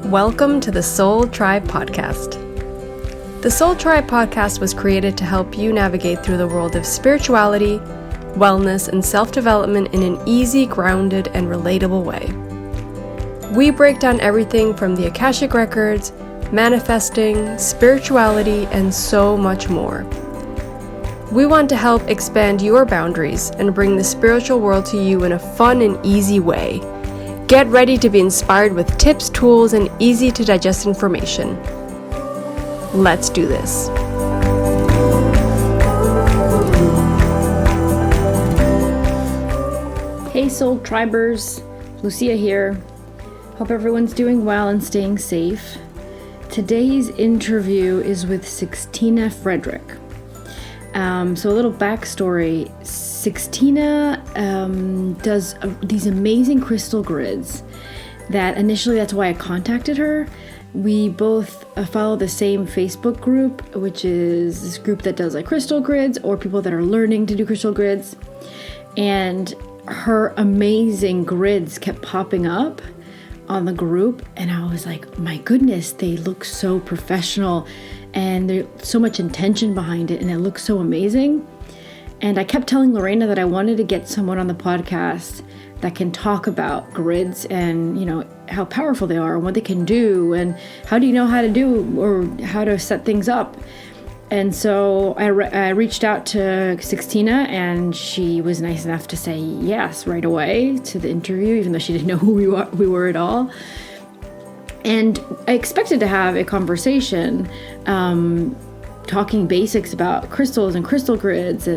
Welcome to the Soul Tribe Podcast. The Soul Tribe Podcast was created to help you navigate through the world of spirituality, wellness, and self-development in an easy, grounded, and relatable way. We break down everything from the Akashic Records, manifesting, spirituality, and so much more. We want to help expand your boundaries and bring the spiritual world to you in a fun and easy way. Get ready to be inspired with tips, tools, and easy to digest information. Let's do this. Hey Soul Tribers, Lucia here. Hope everyone's doing well and staying safe. Today's interview is with Sixtina Friedrich. So a little backstory. Sixtina does these amazing crystal grids that initially that's why I contacted her. We both follow the same Facebook group, which is this group that does like crystal grids or people that are learning to do crystal grids. And her amazing grids kept popping up on the group. And I was like, my goodness, they look so professional and there's so much intention behind it and it looks so amazing. And I kept telling Lorena that I wanted to get someone on the podcast that can talk about grids and, you know, how powerful they are and what they can do and how do you know how to do or how to set things up. And so I reached out to Sixtina and she was nice enough to say yes right away to the interview, even though she didn't know who we were at all. And I expected to have a conversation, talking basics about crystals and crystal grids,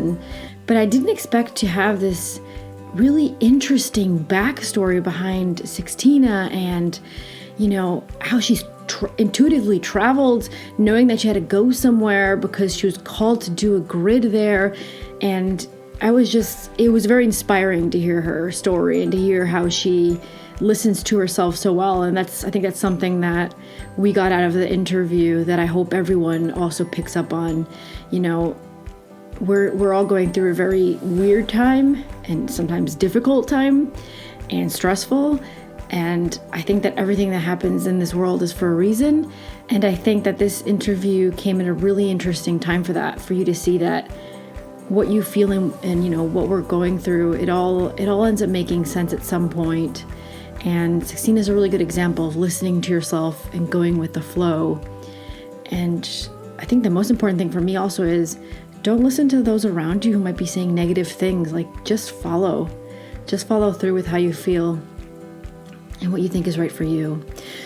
but I didn't expect to have this really interesting backstory behind Sixtina and, you know, how she's intuitively traveled, knowing that she had to go somewhere because she was called to do a grid there. And it was very inspiring to hear her story and to hear how she listens to herself so well. And I think that's something that we got out of the interview that I hope everyone also picks up on. You know, we're all going through a very weird time and sometimes difficult time and stressful. And I think that everything that happens in this world is for a reason. And I think that this interview came at a really interesting time for that, for you to see that what you feel and you know, what we're going through, it all ends up making sense at some point. And Sixtina is a really good example of listening to yourself and going with the flow. And I think the most important thing for me also is don't listen to those around you who might be saying negative things. Like just follow through with how you feel and what you think is right for you.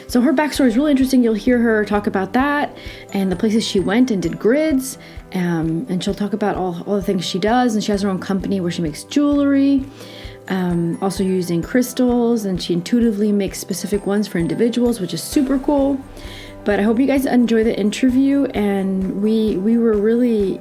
So her backstory is really interesting. You'll hear her talk about that and the places she went and did grids. And she'll talk about all the things she does. And she has her own company where she makes jewelry. Also using crystals, and she intuitively makes specific ones for individuals, which is super cool. But I hope you guys enjoy the interview, and we were really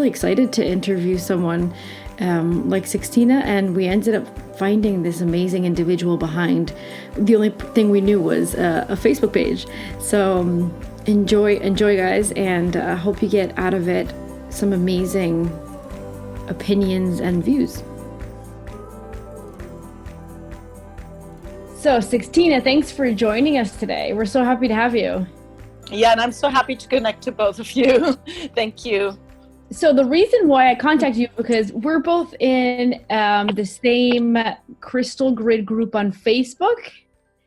excited to interview someone like Sixtina, and we ended up finding this amazing individual behind. The only thing we knew was a Facebook page. So enjoy guys, and hope you get out of it some amazing opinions and views. So, Sixtina, thanks for joining us today. We're so happy to have you. Yeah, and I'm so happy to connect to both of you. Thank you. So the reason why I contacted you because we're both in the same crystal grid group on Facebook.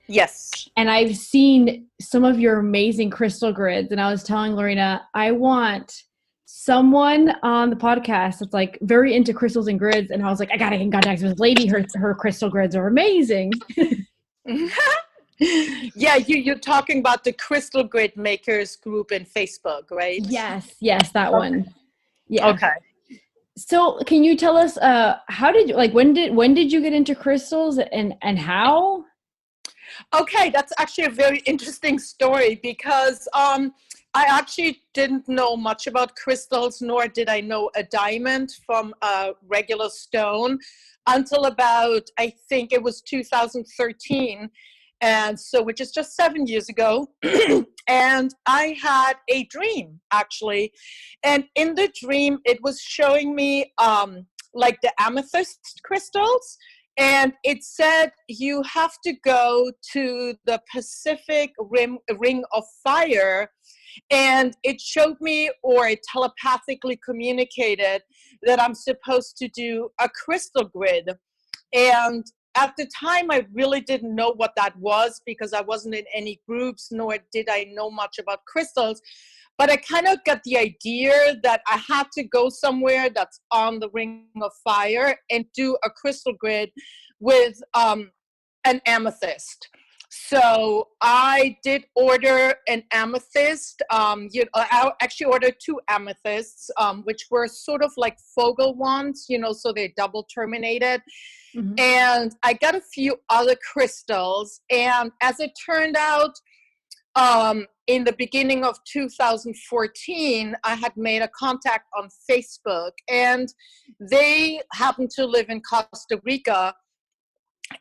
Yes. And I've seen some of your amazing crystal grids. And I was telling Lorena, I want someone on the podcast that's like very into crystals and grids. And I was like, I gotta get in contact with this lady. Her crystal grids are amazing. Yeah, you're talking about the Crystal Grid Makers group in Facebook, right? Yes, that one. Yeah. Okay. So can you tell us when did you get into crystals and how? Okay, that's actually a very interesting story because I actually didn't know much about crystals, nor did I know a diamond from a regular stone until about, I think it was 2013. And so, which is just 7 years ago. And I had a dream, actually. And in the dream, it was showing me like the amethyst crystals And it said you have to go to the Pacific Ring of Fire. And it showed me, or it telepathically communicated, that I'm supposed to do a crystal grid. And at the time, I really didn't know what that was because I wasn't in any groups, nor did I know much about crystals. But I kind of got the idea that I had to go somewhere that's on the Ring of Fire and do a crystal grid with an amethyst. So I did order an amethyst. I actually ordered 2 amethysts, which were sort of like focal ones, so they double terminated. Mm-hmm. And I got a few other crystals. And as it turned out, in the beginning of 2014, I had made a contact on Facebook, and they happened to live in Costa Rica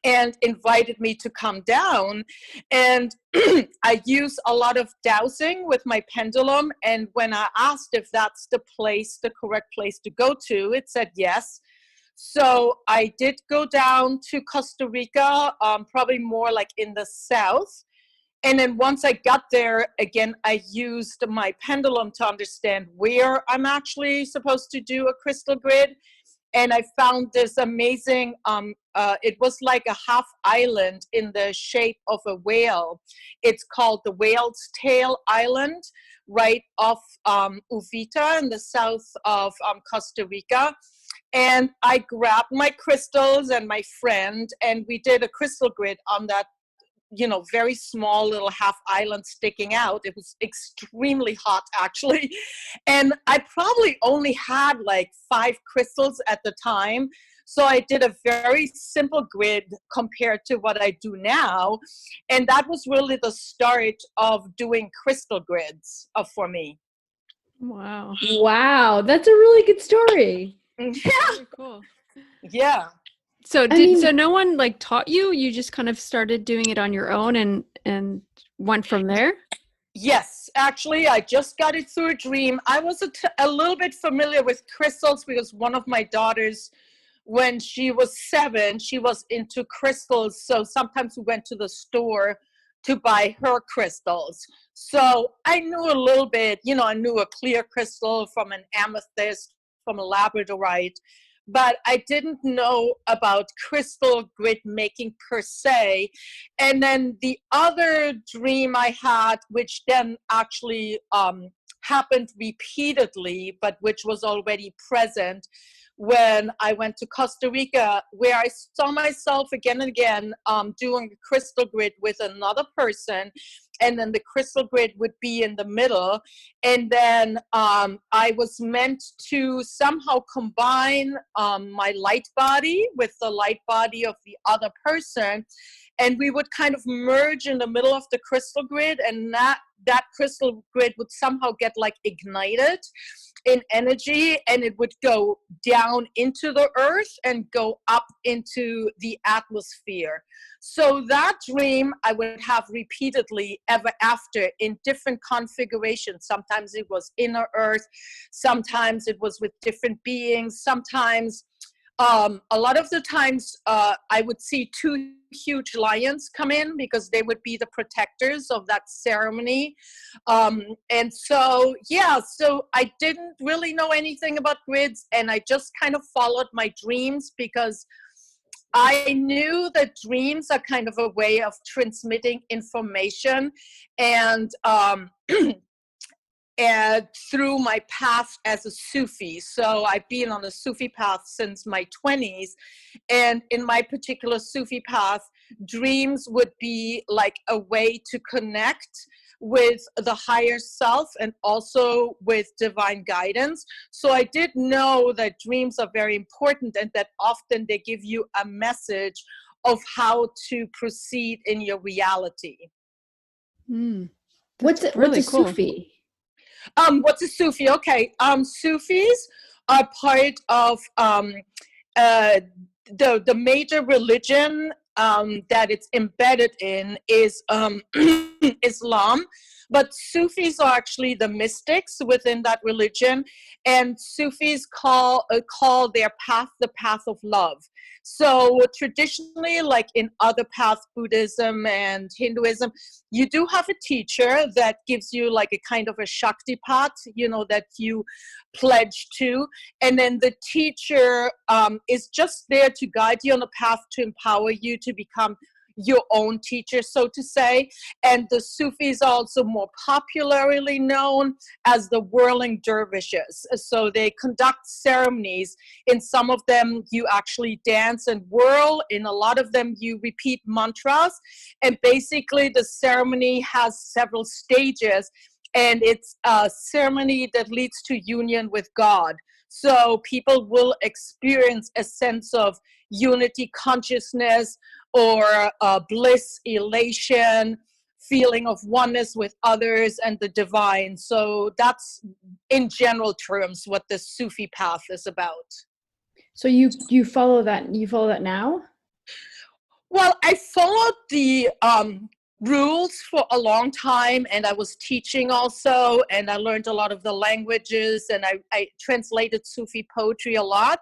and invited me to come down. And I use a lot of dowsing with my pendulum. And when I asked if that's the correct place to go to, it said yes. So I did go down to Costa Rica, probably more like in the south. And then once I got there, again, I used my pendulum to understand where I'm actually supposed to do a crystal grid. And I found this amazing, it was like a half island in the shape of a whale. It's called the Whale's Tail Island, right off Uvita in the south of Costa Rica. And I grabbed my crystals and my friend, and we did a crystal grid on that, very small little half island sticking out. It was extremely hot, actually. And I probably only had like 5 crystals at the time. So I did a very simple grid compared to what I do now. And that was really the start of doing crystal grids for me. Wow. Wow. That's a really good story. Yeah. Very cool. Yeah. So so no one like taught you? You just kind of started doing it on your own and went from there? Yes, actually, I just got it through a dream. I was a little bit familiar with crystals because one of my daughters, when she was 7, she was into crystals. So sometimes we went to the store to buy her crystals. So I knew a little bit, I knew a clear crystal from an amethyst, from a labradorite. But I didn't know about crystal grid making per se. And then the other dream I had, which then actually happened repeatedly, but which was already present when I went to Costa Rica, where I saw myself again and again doing a crystal grid with another person. And then the crystal grid would be in the middle. And then I was meant to somehow combine my light body with the light body of the other person. And we would kind of merge in the middle of the crystal grid, and that crystal grid would somehow get like ignited in energy, and it would go down into the earth and go up into the atmosphere. So that dream I would have repeatedly ever after in different configurations. Sometimes it was inner earth, sometimes it was with different beings, sometimes a lot of the times I would see 2 huge lions come in because they would be the protectors of that ceremony. And so, so I didn't really know anything about grids, and I just kind of followed my dreams because I knew that dreams are kind of a way of transmitting information. And and through my path as a Sufi. So I've been on a Sufi path since my 20s. And in my particular Sufi path, dreams would be like a way to connect with the higher self and also with divine guidance. So I did know that dreams are very important and that often they give you a message of how to proceed in your reality. What's a cool. Sufi? What's a Sufi? Okay. Sufis are part of the major religion that it's embedded in is Islam, But Sufis are actually the mystics within that religion, and Sufis call their path the path of love. So traditionally, like in other paths, Buddhism and Hinduism, you do have a teacher that gives you like a kind of a Shakti path, that you pledge to. And then the teacher is just there to guide you on the path to empower you to become your own teacher, so to say. And the Sufis are also more popularly known as the whirling dervishes. So they conduct ceremonies. In some of them, you actually dance and whirl. In a lot of them, you repeat mantras. And basically, the ceremony has several stages. And it's a ceremony that leads to union with God. So people will experience a sense of unity consciousness, or bliss, elation, feeling of oneness with others and the divine. So that's, in general terms, what the Sufi path is about. So you follow that? You follow that now? Well, I followed the rules for a long time, and I was teaching also, and I learned a lot of the languages, and I translated Sufi poetry a lot.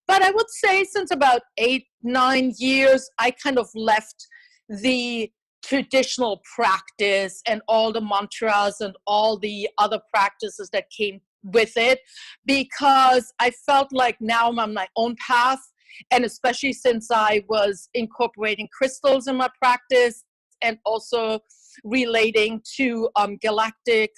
But I would say since about 8-9 years, I kind of left the traditional practice and all the mantras and all the other practices that came with it, because I felt like now I'm on my own path. And especially since I was incorporating crystals in my practice and also relating to galactic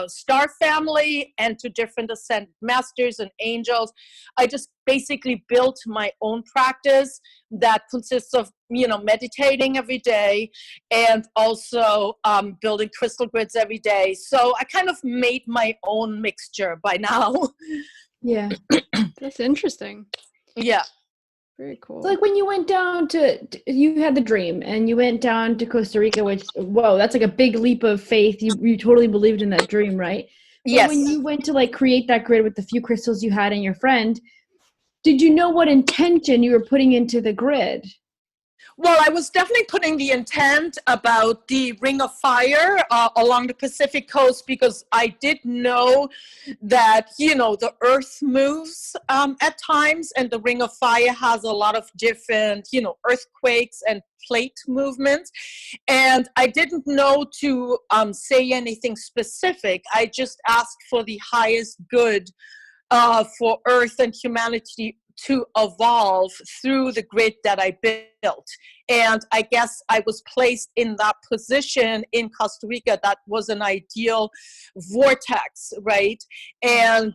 star family and to different ascended masters and angels, I just basically built my own practice that consists of, meditating every day and also building crystal grids every day. So I kind of made my own mixture by now. Yeah. That's interesting. Yeah. Very cool. So like when you went down you had the dream and you went down to Costa Rica, which, whoa, that's like a big leap of faith. You totally believed in that dream, right? But Yes. when you went to like create that grid with the few crystals you had and your friend, did you know what intention you were putting into the grid? Well, I was definitely putting the intent about the Ring of Fire along the Pacific coast, because I did know that, the earth moves at times, and the Ring of Fire has a lot of different, earthquakes and plate movements. And I didn't know to say anything specific. I just asked for the highest good for Earth and humanity to evolve through the grid that I built. And I guess I was placed in that position in Costa Rica. That was an ideal vortex, right? And,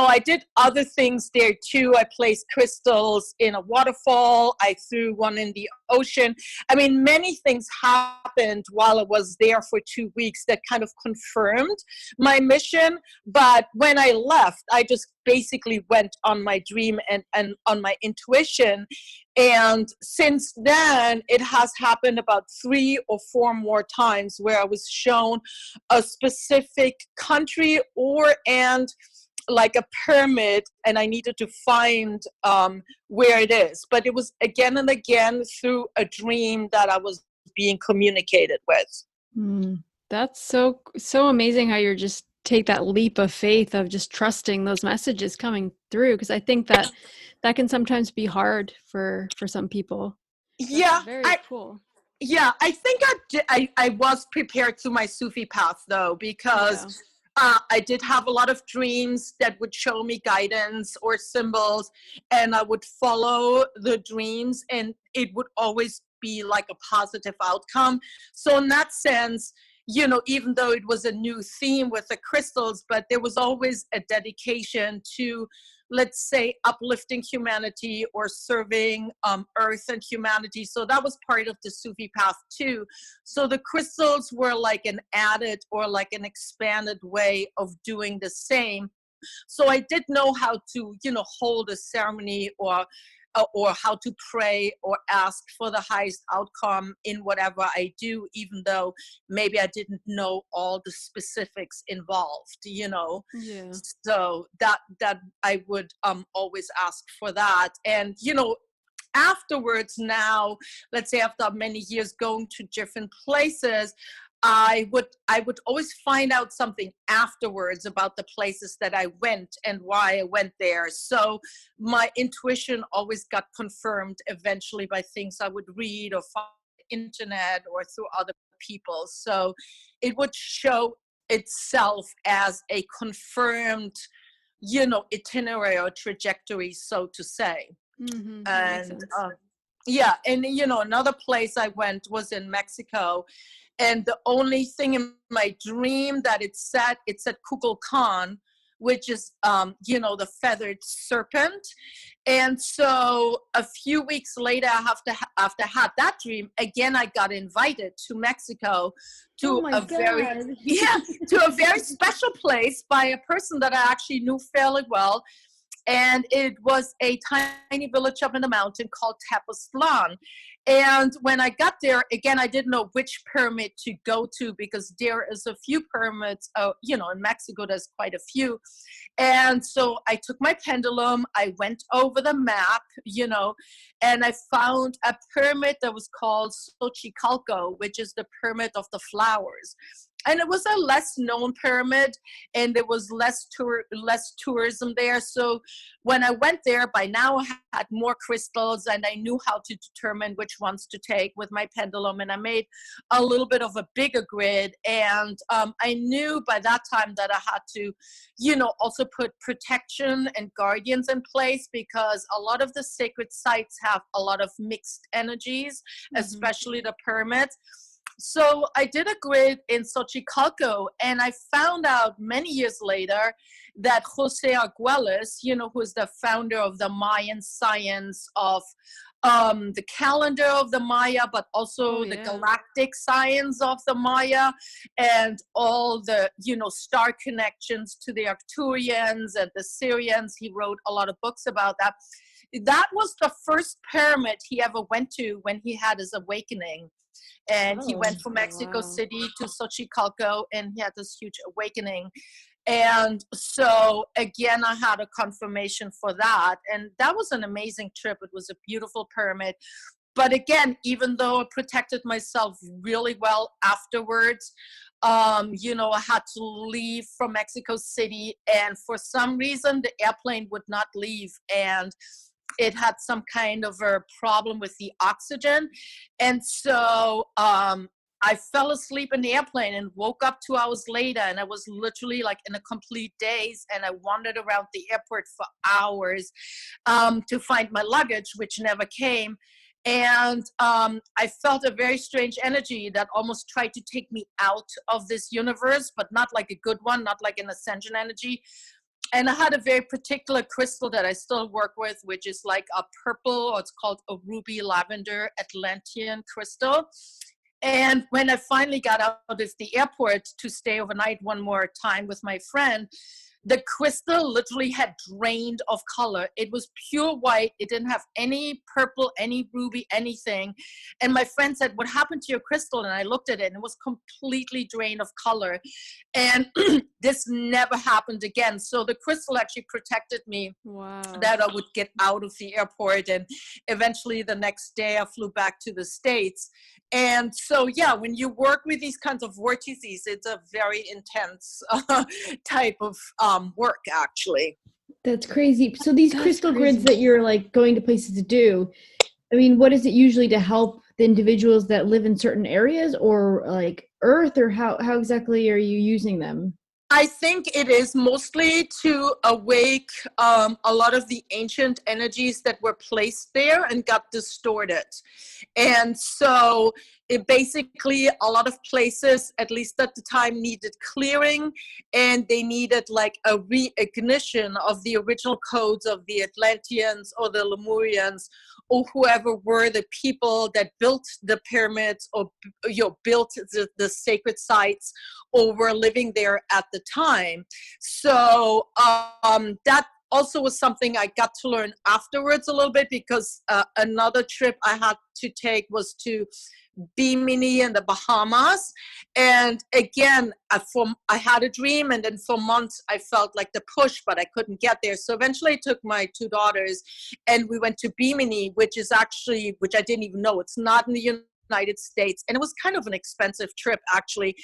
I did other things there too. I placed crystals in a waterfall. I threw one in the ocean. I mean, many things happened while I was there for 2 weeks that kind of confirmed my mission. But when I left, I just basically went on my dream and on my intuition. And since then, it has happened about 3 or 4 more times where I was shown a specific country and like a pyramid, and I needed to find where it is. But it was again and again through a dream that I was being communicated with. That's so amazing how you're just take that leap of faith of just trusting those messages coming through, because I think that can sometimes be hard for some people. Yeah, very cool. Yeah, I think I was prepared through my Sufi path though, because I did have a lot of dreams that would show me guidance or symbols, and I would follow the dreams, and it would always be like a positive outcome. So in that sense, even though it was a new theme with the crystals, but there was always a dedication to, let's say, uplifting humanity or serving Earth and humanity. So that was part of the Sufi path too. So the crystals were like an added or like an expanded way of doing the same. So I did know how to, hold a ceremony or how to pray or ask for the highest outcome in whatever I do, even though maybe I didn't know all the specifics involved, Yeah. So that I would always ask for that. And, afterwards now, let's say after many years going to different places, I would always find out something afterwards about the places that I went and why I went there. So my intuition always got confirmed eventually by things I would read or find on the internet or through other people. So it would show itself as a confirmed, itinerary or trajectory, so to say. Mm-hmm. And yeah, and another place I went was in Mexico, and the only thing in my dream that it said Kukulkan, which is the feathered serpent. And so a few weeks later, after I had that dream again, I got invited to Mexico to to a very special place by a person that I actually knew fairly well. And it was a tiny village up in the mountain called Tepoztlan. And when I got there, again, I didn't know which pyramid to go to, because there is a few pyramids, in Mexico, there's quite a few. And so I took my pendulum, I went over the map, and I found a pyramid that was called Xochicalco, which is the pyramid of the flowers. And it was a less known pyramid, and there was less tourism there. So when I went there, by now I had more crystals, and I knew how to determine which ones to take with my pendulum. And I made a little bit of a bigger grid. And I knew by that time that I had to, also put protection and guardians in place, because a lot of the sacred sites have a lot of mixed energies, especially the pyramids. So I did a grid in Xochicalco, and I found out many years later that Jose Arguelles, who is the founder of the Mayan science of the calendar of the Maya, but also the galactic science of the Maya, and all the, star connections to the Arcturians and the Syrians. He wrote a lot of books about that. That was the first pyramid he ever went to when he had his awakening. And he went from Mexico City to Xochicalco, and he had this huge awakening. And so again, I had a confirmation for that. And that was an amazing trip. It was a beautiful pyramid. But again, even though I protected myself really well afterwards, I had to leave from Mexico City. And for some reason, the airplane would not leave. And it had some kind of a problem with the oxygen. And so I fell asleep in the airplane and woke up 2 hours later, and I was literally like in a complete daze, and I wandered around the airport for hours to find my luggage, which never came. And I felt a very strange energy that almost tried to take me out of this universe, but not like a good one, not like an ascension energy. And I had a very particular crystal that I still work with, which is like a purple, or it's called a ruby lavender Atlantean crystal. And when I finally got out of the airport to stay overnight one more time with my friend, the crystal literally had drained of color. It was pure white. It didn't have any purple, any ruby, anything. And my friend said, "What happened to your crystal?" And I looked at it, and it was completely drained of color. And this never happened again. So the crystal actually protected me. Wow. That I would get out of the airport. And eventually the next day I flew back to the States. And so, yeah, when you work with these kinds of vortices, it's a very intense type of work, actually. That's crazy. So these crystal grids that you're like going to places to do, I mean, what is it usually to help the individuals that live in certain areas, or like Earth, or how exactly are you using them? I think it is mostly to awake a lot of the ancient energies that were placed there and got distorted. And so it basically, a lot of places, at least at the time, needed clearing, and they needed like a reignition of the original codes of the Atlanteans or the Lemurians, or whoever were the people that built the pyramids, or built the sacred sites, or were living there at the time. So that also was something I got to learn afterwards a little bit, because another trip I had to take was to Bimini in the Bahamas. And again, I had a dream, and then for months I felt like the push, but I couldn't get there. So eventually I took my two daughters, and we went to Bimini, which I didn't even know. It's not in the United States, and it was kind of an expensive trip actually.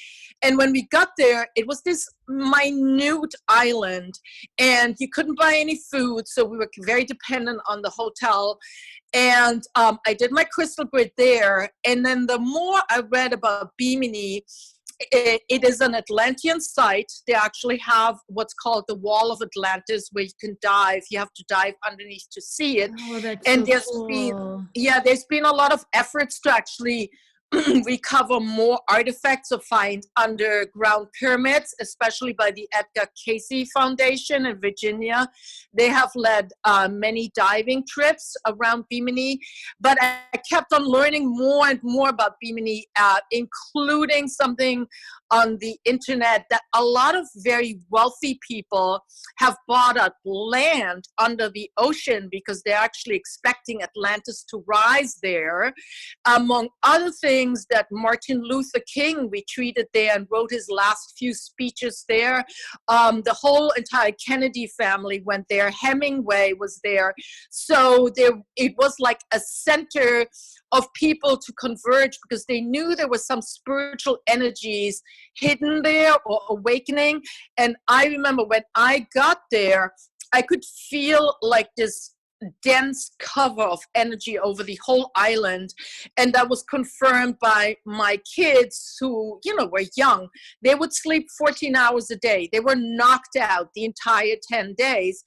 And when we got there, it was this minute island, and you couldn't buy any food, so we were very dependent on the hotel. And I did my crystal grid there, and then the more I read about Bimini, it is an Atlantean site. They actually have what's called the Wall of Atlantis, where you can dive. You have to dive underneath to see it. Oh, that's And so cool. there's been a lot of efforts to actually recover more artifacts or find underground pyramids, especially by the Edgar Cayce Foundation in Virginia. They have led many diving trips around Bimini, but I kept on learning more and more about Bimini, including something on the internet that a lot of very wealthy people have bought up land under the ocean because they're actually expecting Atlantis to rise there. Among other things, that Martin Luther King retreated there and wrote his last few speeches there. The whole entire Kennedy family went there. Hemingway was there. So it was like a center of people to converge because they knew there was some spiritual energies hidden there or awakening. And I remember when I got there, I could feel like this dense cover of energy over the whole island. And that was confirmed by my kids who, were young. They would sleep 14 hours a day. They were knocked out the entire 10 days.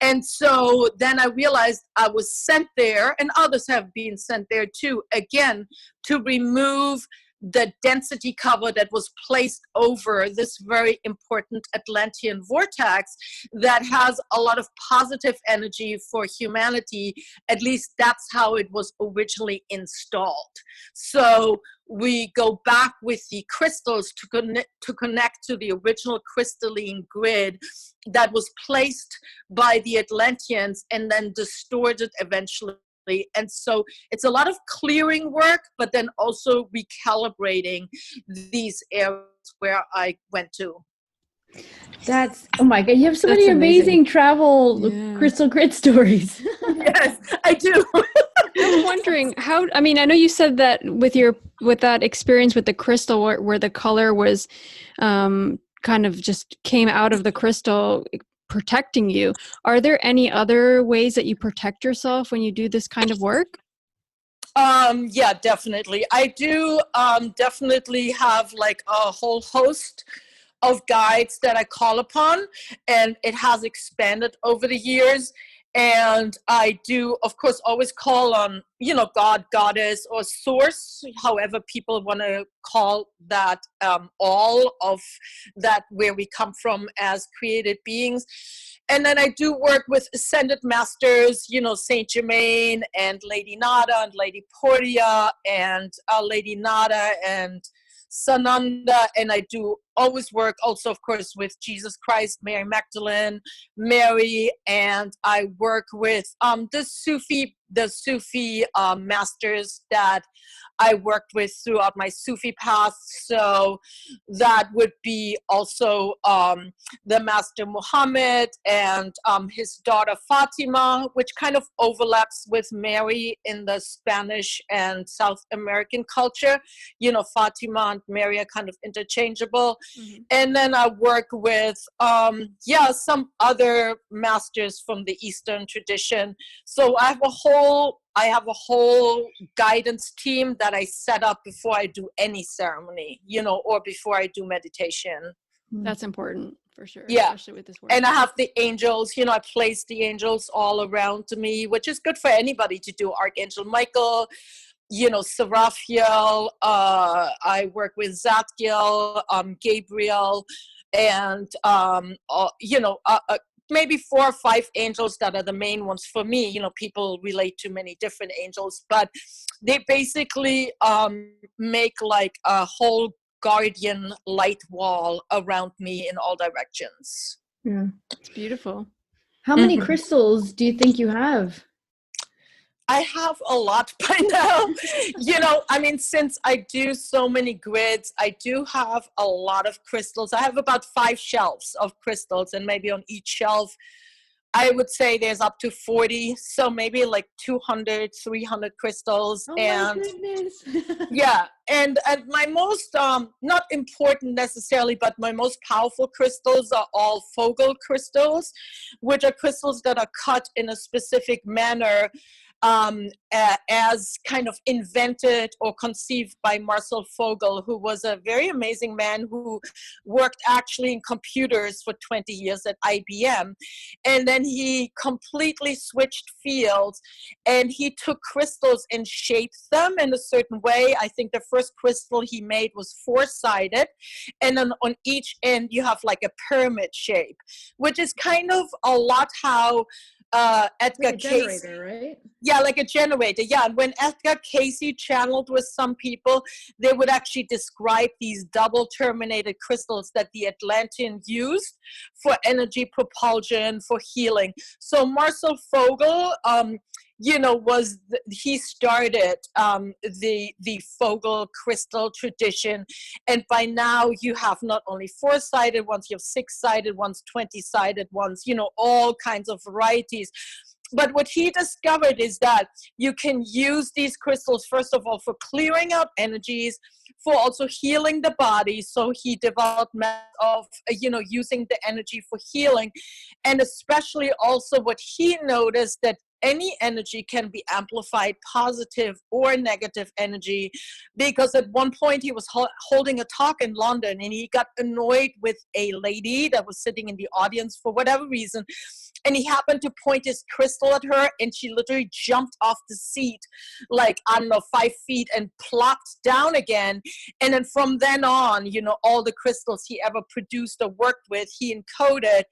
And so then I realized I was sent there, and others have been sent there too, again, to remove the density cover that was placed over this very important Atlantean vortex that has a lot of positive energy for humanity. At least that's how it was originally installed. So we go back with the crystals to connect to the original crystalline grid that was placed by the Atlanteans and then distorted eventually. And so it's a lot of clearing work, but then also recalibrating these areas where I went to. That's, oh my God, you have so many amazing travel crystal grid stories. Yes, I do. I'm wondering how, I know you said that with that experience with the crystal where the color was kind of just came out of the crystal protecting you. Are there any other ways that you protect yourself when you do this kind of work? Yeah, definitely. I do definitely have like a whole host of guides that I call upon, and it has expanded over the years. And I do, of course, always call on, God, goddess, or source, however people want to call that, all of that, where we come from as created beings. And then I do work with ascended masters, Saint Germain and Lady Nada and Lady Portia and Lady Nada and Sananda. And I do always work also, of course, with Jesus Christ, Mary Magdalene, Mary, and I work with the Sufi masters that I worked with throughout my Sufi path. So that would be also the Master Muhammad and his daughter Fatima, which kind of overlaps with Mary in the Spanish and South American culture. Fatima and Mary are kind of interchangeable. Mm-hmm. And then I work with, some other masters from the Eastern tradition. So I have a whole guidance team that I set up before I do any ceremony, or before I do meditation. That's important for sure. Yeah. Especially with this work. And I have the angels, I place the angels all around me, which is good for anybody to do. Archangel Michael, Seraphiel, I work with Zadkiel, Gabriel, and, maybe 4 or 5 angels that are the main ones for me. People relate to many different angels, but they basically make like a whole guardian light wall around me in all directions. Yeah, it's beautiful. How many crystals do you think you have? I have a lot by now. Since I do so many grids, I do have a lot of crystals. I have about 5 shelves of crystals, and maybe on each shelf I would say there's up to 40, so maybe like 200, 300 crystals. Oh my And goodness. yeah, and my most, not important necessarily, but my most powerful crystals are all Fogel crystals, which are crystals that are cut in a specific manner, as kind of invented or conceived by Marcel Fogel, who was a very amazing man who worked actually in computers for 20 years at IBM. And then he completely switched fields, and he took crystals and shaped them in a certain way. I think the first crystal he made was four-sided, and then on each end you have like a pyramid shape, which is kind of a lot how Edgar Like a Cayce, generator, right? yeah, like a generator. Yeah, and when Edgar Cayce channeled with some people, they would actually describe these double terminated crystals that the Atlanteans used for energy propulsion, for healing. So Marcel Fogel, he started the Fogel crystal tradition, and by now you have not only four-sided ones, you have six-sided ones, 20-sided ones, all kinds of varieties. But what he discovered is that you can use these crystals, first of all, for clearing out energies, for also healing the body. So he developed methods of, using the energy for healing. And especially also what he noticed, that any energy can be amplified, positive or negative energy, because at one point he was holding a talk in London, and he got annoyed with a lady that was sitting in the audience for whatever reason, and he happened to point his crystal at her, and she literally jumped off the seat, like, I don't know, 5 feet, and plopped down again. And then from then on, all the crystals he ever produced or worked with, he encoded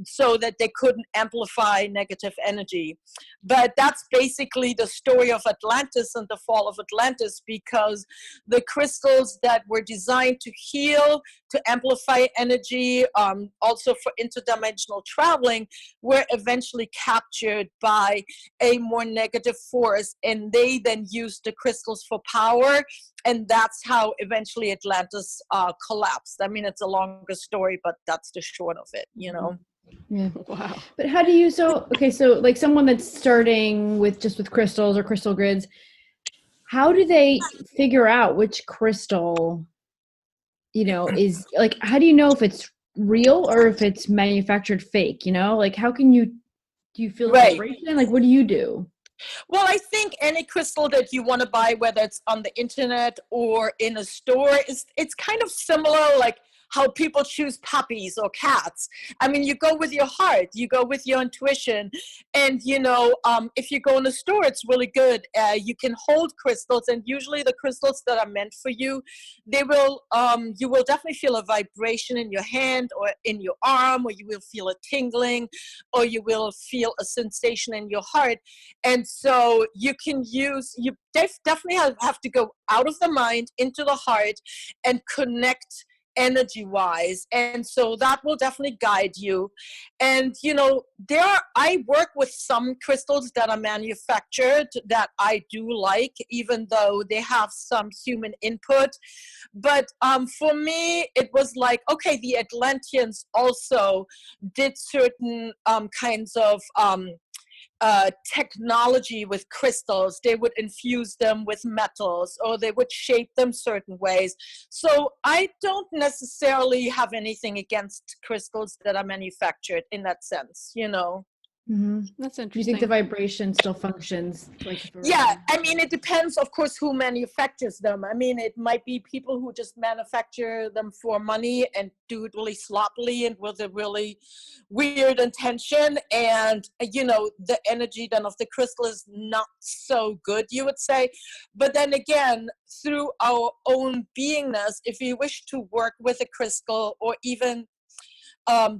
so that they couldn't amplify negative energy. But that's basically the story of Atlantis and the fall of Atlantis, because the crystals that were designed to heal, to amplify energy, also for interdimensional traveling, were eventually captured by a more negative force, and they then used the crystals for power, and that's how eventually Atlantis collapsed. I mean, it's a longer story, but that's the short of it, Yeah. Wow. But how do you, so like someone that's starting with crystals or crystal grids, how do they figure out which crystal, is like, how do you know if it's real or if it's manufactured fake, like how can do you feel the Right. vibration? Like, what do you do? Well, I think any crystal that you want to buy, whether it's on the internet or in a store, it's kind of similar, like how people choose puppies or cats. I mean, you go with your heart, you go with your intuition, and if you go in a store, it's really good. You can hold crystals, and usually the crystals that are meant for you, you will definitely feel a vibration in your hand or in your arm, or you will feel a tingling, or you will feel a sensation in your heart. And so you definitely have to go out of the mind into the heart and connect energy wise, and so that will definitely guide you. And I work with some crystals that are manufactured that I do like, even though they have some human input. But for me, it was like, okay, the Atlanteans also did certain kinds of technology with crystals. They would infuse them with metals, or they would shape them certain ways. So I don't necessarily have anything against crystals that are manufactured in that sense, Mm-hmm. That's Do you interesting. think the vibration still functions like? Yeah, I mean, it depends, of course, who manufactures them. I mean, it might be people who just manufacture them for money and do it really sloppily and with a really weird intention. And, the energy then of the crystal is not so good, you would say. But then again, through our own beingness, if you wish to work with a crystal, or even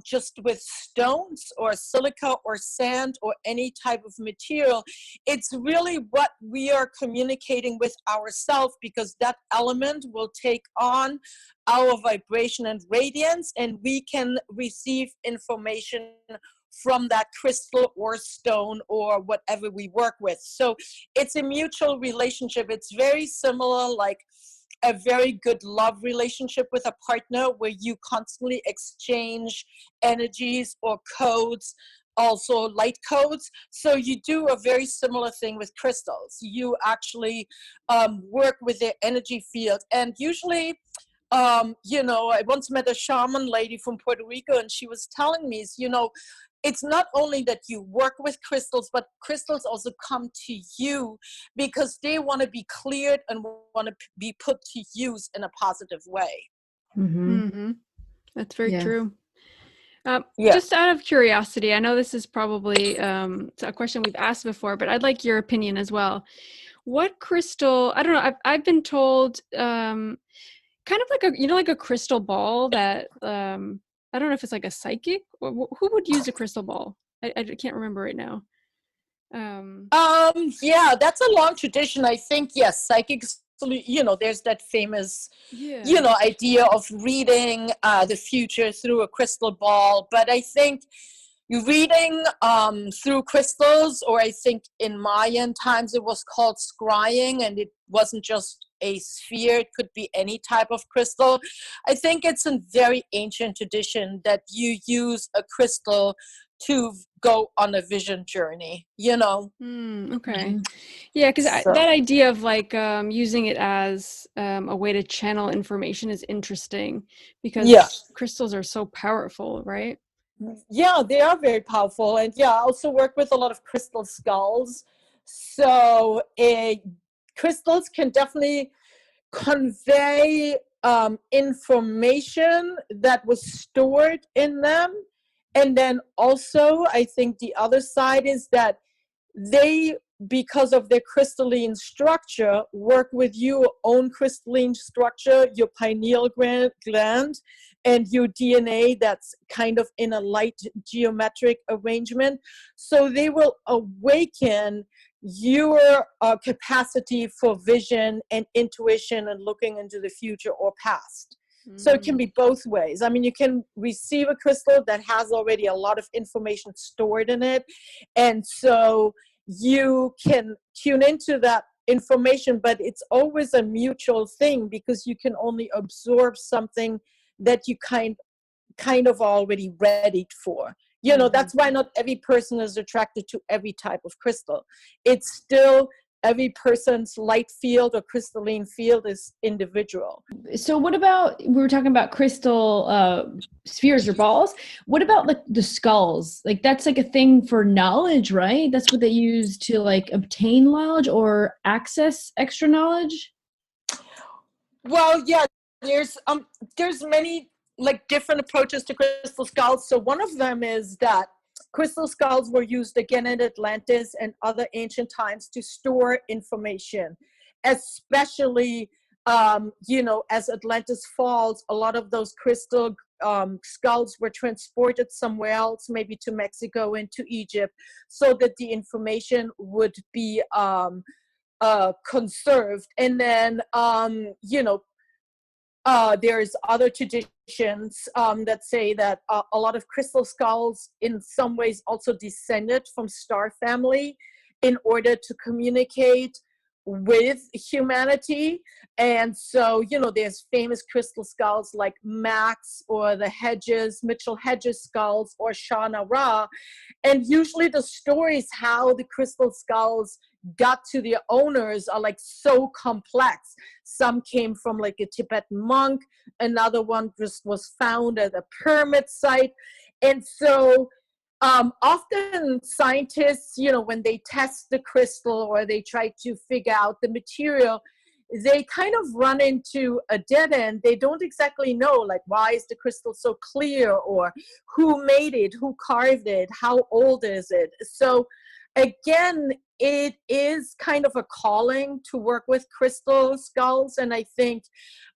just with stones or silica or sand or any type of material, it's really what we are communicating with ourselves, because that element will take on our vibration and radiance, and we can receive information from that crystal or stone or whatever we work with. So it's a mutual relationship. It's very similar, like a very good love relationship with a partner, where you constantly exchange energies or codes also light codes. So you do a very similar thing with crystals. You actually work with their energy field. And usually, I once met a shaman lady from Puerto Rico, and she was telling me, it's not only that you work with crystals, but crystals also come to you because they want to be cleared and want to be put to use in a positive way. Mm-hmm. That's very true. Just out of curiosity, I know this is probably a question we've asked before, but I'd like your opinion as well. What crystal, I don't know, I've been told kind of like like a crystal ball that, I don't know if it's like a psychic, who would use a crystal ball? I can't remember right now. Yeah, that's a long tradition. I think, yes, psychics, there's that famous, idea of reading the future through a crystal ball. But I think reading through crystals, or I think in Mayan times it was called scrying, and it wasn't just a sphere, it could be any type of crystal. I think it's a very ancient tradition that you use a crystal to go on a vision journey, Okay. Yeah, because that idea of like using it as a way to channel information is interesting, because crystals are so powerful, right? Yeah, they are very powerful. And I also work with a lot of crystal skulls. So crystals can definitely convey information that was stored in them. And then also, I think the other side is that they, because of their crystalline structure, work with your own crystalline structure, your pineal gland, and your DNA that's kind of in a light geometric arrangement. So they will awaken your capacity for vision and intuition and looking into the future or past. So it can be both ways. I mean, you can receive a crystal that has already a lot of information stored in it. And so you can tune into that information, but it's always a mutual thing, because you can only absorb something that you kind of already readied for. That's why not every person is attracted to every type of crystal. It's still every person's light field or crystalline field is individual. So what about, we were talking about crystal spheres or balls. What about like the skulls? Like that's like a thing for knowledge, right? That's what they use to like obtain knowledge or access extra knowledge? Well, yeah, there's many like different approaches to crystal skulls. So one of them is that crystal skulls were used again in Atlantis and other ancient times to store information, especially, as Atlantis falls, a lot of those crystal skulls were transported somewhere else, maybe to Mexico and to Egypt, so that the information would be conserved. And then, there's other traditions that say that a lot of crystal skulls in some ways also descended from star family in order to communicate with humanity. And so, there's famous crystal skulls like Max or the Mitchell Hedges skulls, or Shana Ra. And usually the stories how the crystal skulls got to their owners are like so complex. Some came from like a Tibetan monk, another one just was found at a pyramid site. And so often scientists, when they test the crystal or they try to figure out the material, they kind of run into a dead end. They don't exactly know, like, why is the crystal so clear, or who made it, who carved it, how old is it? So again, it is kind of a calling to work with crystal skulls. And I think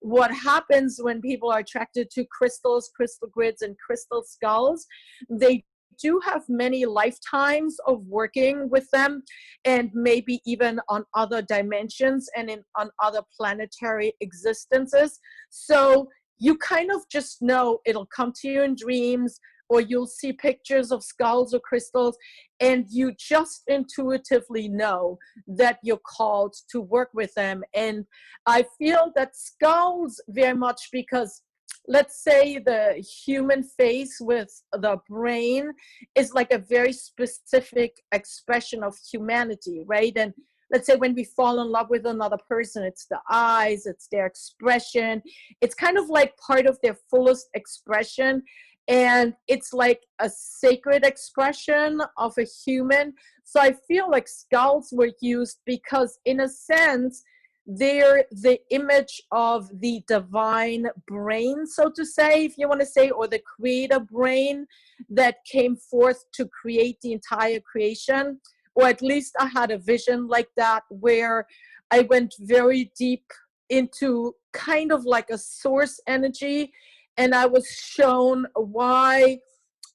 what happens when people are attracted to crystals, crystal grids, and crystal skulls, they do have many lifetimes of working with them, and maybe even on other dimensions and on other planetary existences. So you kind of just know it'll come to you in dreams, or you'll see pictures of skulls or crystals, and you just intuitively know that you're called to work with them. And I feel that skulls very much, because let's say the human face with the brain is like a very specific expression of humanity, right? And let's say when we fall in love with another person, it's the eyes, it's their expression. It's kind of like part of their fullest expression. And it's like a sacred expression of a human. So I feel like skulls were used because, in a sense, they're the image of the divine brain, so to say, if you want to say, or the creator brain that came forth to create the entire creation. Or at least I had a vision like that, where I went very deep into kind of like a source energy, and I was shown why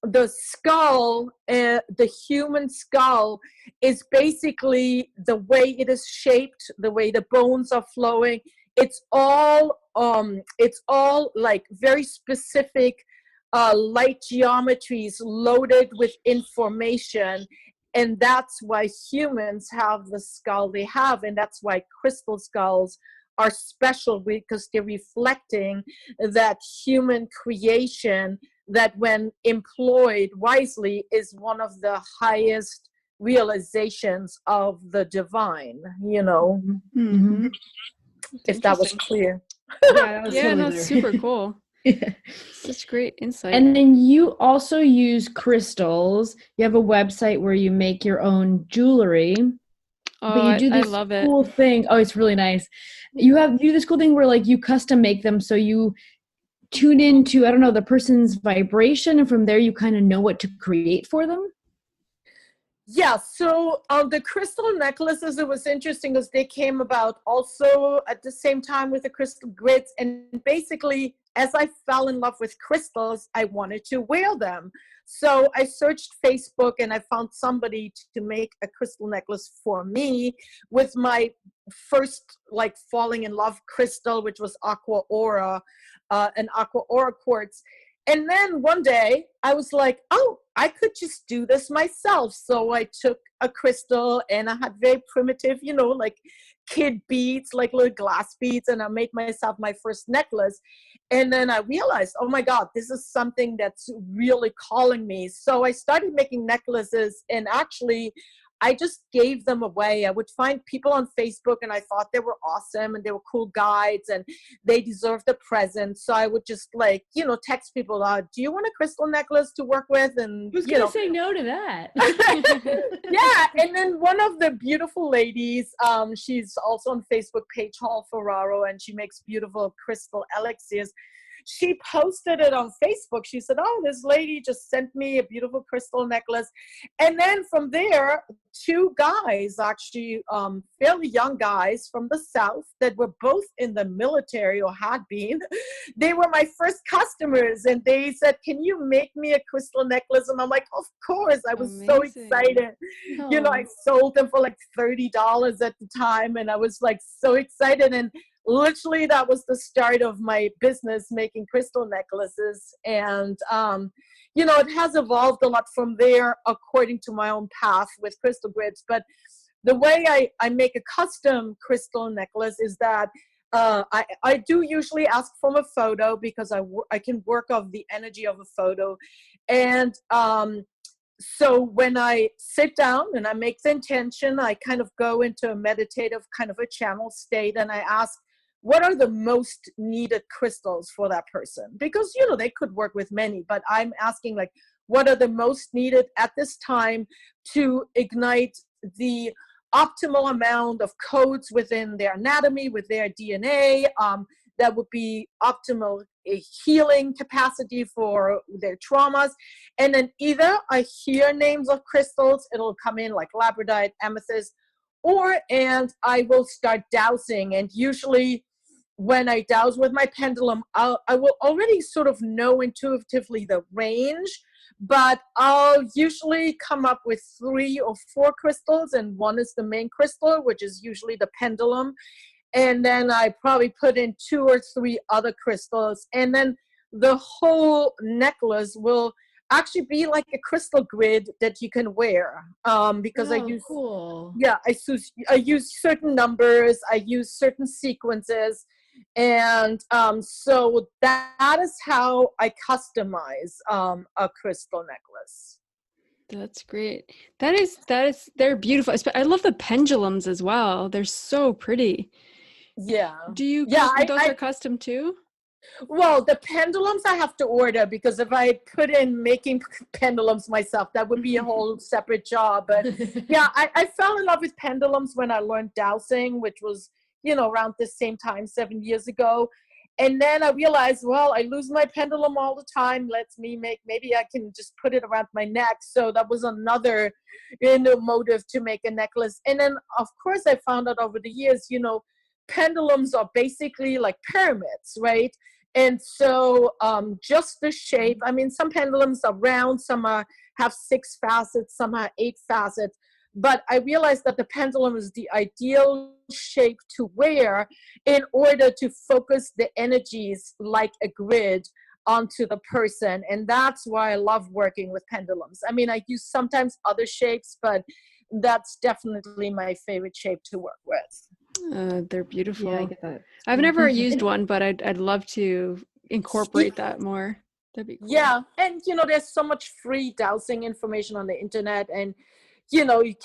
the skull, the human skull, is basically the way it is shaped, the way the bones are flowing. It's all like very specific light geometries loaded with information. And that's why humans have the skull they have, and that's why crystal skulls are special, because they're reflecting that human creation that, when employed wisely, is one of the highest realizations of the divine, you know. Mm-hmm. If that was clear. Yeah, that was Yeah, totally no, clear. it's super cool. Such great insight. And then you also use crystals. You have a website where you make your own jewelry. Oh, But you do I this love it. cool thing. Oh, it's really nice. You do this cool thing where like you custom make them, so you tune into, I don't know, the person's vibration, and from there you kind of know what to create for them. Yeah, so the crystal necklaces, it was interesting because they came about also at the same time with the crystal grids. And basically, as I fell in love with crystals, I wanted to wear them. So I searched Facebook and I found somebody to make a crystal necklace for me with my first like falling in love crystal, which was aqua aura, an aqua aura quartz. And then one day I was like, oh, I could just do this myself. So I took a crystal and I had very primitive, you know, like kid beads, like little glass beads. And I made myself my first necklace. And then I realized, oh my God, this is something that's really calling me. So I started making necklaces, and actually I just gave them away. I would find people on Facebook and I thought they were awesome and they were cool guides and they deserved a present. So I would just like, you know, text people, do you want a crystal necklace to work with? And who's going to say no to that? Yeah. And then one of the beautiful ladies, she's also on Facebook, Paige Hall Ferraro, and she makes beautiful crystal elixirs. She posted it on Facebook. She said, oh, this lady just sent me a beautiful crystal necklace. And then from there, two guys, actually fairly young guys from the South that were both in the military or had been, they were my first customers. And they said, can you make me a crystal necklace? And I'm like, of course. I was so excited. Oh. You know, I sold them for like $30 at the time. And I was like so excited. And literally that was the start of my business, making crystal necklaces. And you know, it has evolved a lot from there according to my own path with crystal grids. But the way I make a custom crystal necklace is that I do usually ask for a photo, because I can work off the energy of a photo. And so when I sit down and I make the intention, I kind of go into a meditative kind of a channel state, and I ask, what are the most needed crystals for that person? Because, you know, they could work with many, but I'm asking like, what are the most needed at this time to ignite the optimal amount of codes within their anatomy, with their DNA, that would be optimal healing capacity for their traumas. And then either I hear names of crystals, it'll come in like labradorite, amethyst, and I will start dowsing. And usually when I douse with my pendulum, I will already sort of know intuitively the range, but I'll usually come up with 3 or 4 crystals, and one is the main crystal, which is usually the pendulum. And then I probably put in 2 or 3 other crystals, and then the whole necklace will actually be like a crystal grid that you can wear, because I use cool. I use certain numbers, I use certain sequences. And so that is how I customize a crystal necklace. That's great. That is, they're beautiful. I love the pendulums as well. They're so pretty. Yeah. Do you, Yeah, those are custom too? well, the pendulums I have to order, because if I put in making pendulums myself, that would be a whole separate job. But yeah, I fell in love with pendulums when I learned dowsing, which was, around the same time, 7 years ago. And then I realized, well, I lose my pendulum all the time. Maybe I can just put it around my neck. So that was another, motive to make a necklace. And then, of course, I found out over the years, pendulums are basically like pyramids, right? And so just the shape, I mean, some pendulums are round, some have 6 facets, some have 8 facets. But I realized that the pendulum is the ideal shape to wear in order to focus the energies like a grid onto the person. And that's why I love working with pendulums. I mean, I use sometimes other shapes, but that's definitely my favorite shape to work with. They're beautiful. Yeah, I get that. I've never used one, but I'd love to incorporate that more. That'd be cool. Yeah, and there's so much free dowsing information on the internet, and you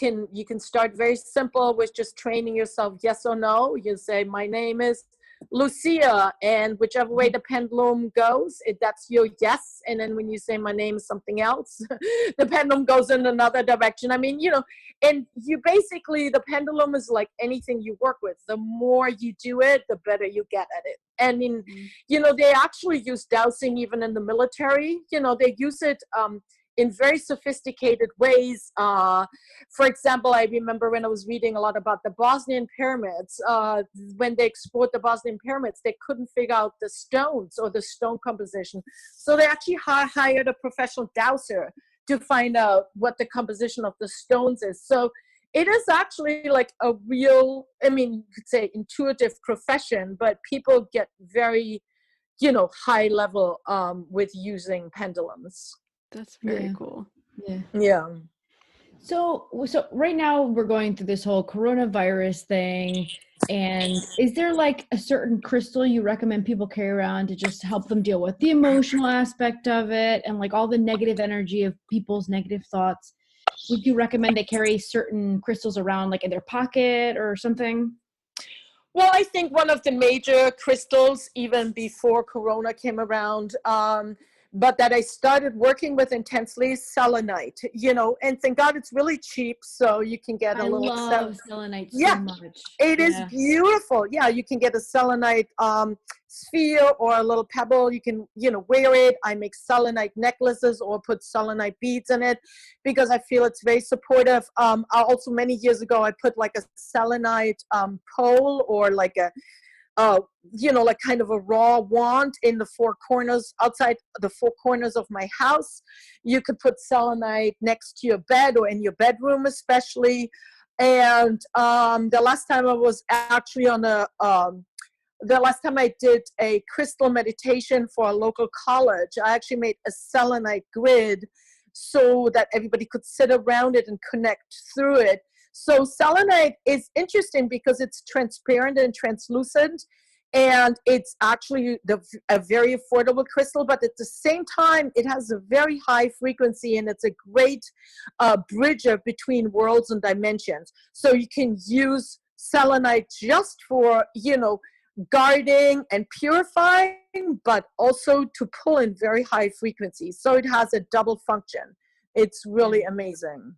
can start very simple with just training yourself. Yes or no. You say, my name is Lucia, and whichever way the pendulum goes, that's your yes. And then when you say my name is something else, the pendulum goes in another direction. I mean, and you basically, the pendulum is like anything you work with. The more you do it, the better you get at it. And they actually use dowsing even in the military. They use it in very sophisticated ways. For example, I remember when I was reading a lot about the Bosnian pyramids, when they explored the Bosnian pyramids, they couldn't figure out the stones or the stone composition. So they actually hired a professional dowser to find out what the composition of the stones is. So it is actually like a real, I mean, you could say intuitive profession, but people get very, high level with using pendulums. That's very cool. Yeah. Yeah. So right now we're going through this whole coronavirus thing. And is there like a certain crystal you recommend people carry around to just help them deal with the emotional aspect of it and like all the negative energy of people's negative thoughts? Would you recommend they carry certain crystals around like in their pocket or something? Well, I think one of the major crystals, even before Corona came around, but that I started working with intensely, is selenite, and thank God it's really cheap, so you can get a little. I love selenite so Yeah, much. it is beautiful. Yeah, you can get a selenite sphere or a little pebble. You can, wear it. I make selenite necklaces or put selenite beads in it because I feel it's very supportive. Also, many years ago, I put like a selenite pole or like a like kind of a raw wand in the 4 corners, outside the 4 corners of my house. You could put selenite next to your bed or in your bedroom especially. And the last time I was actually the last time I did a crystal meditation for a local college, I actually made a selenite grid so that everybody could sit around it and connect through it. So selenite is interesting because it's transparent and translucent, and it's actually a very affordable crystal, but at the same time, it has a very high frequency, and it's a great bridger between worlds and dimensions. So you can use selenite just for, guarding and purifying, but also to pull in very high frequencies. So it has a double function. It's really amazing.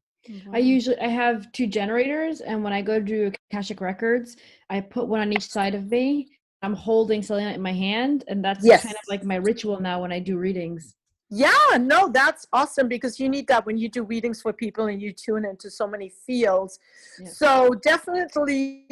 I have 2 generators, and when I go to Akashic Records, I put one on each side of me. I'm holding selenite in my hand, and that's kind of like my ritual now when I do readings. Yeah, no, that's awesome because you need that when you do readings for people and you tune into so many fields. Yeah. So definitely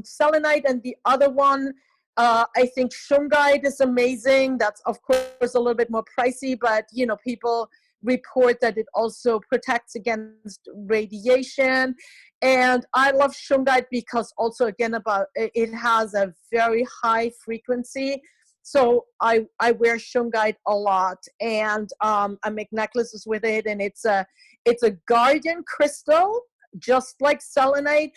selenite, and the other one, I think shungite is amazing. That's of course a little bit more pricey, but people report that it also protects against radiation. And I love shungite because also again it has a very high frequency. So I wear shungite a lot, and I make necklaces with it, and it's a guardian crystal, just like selenite.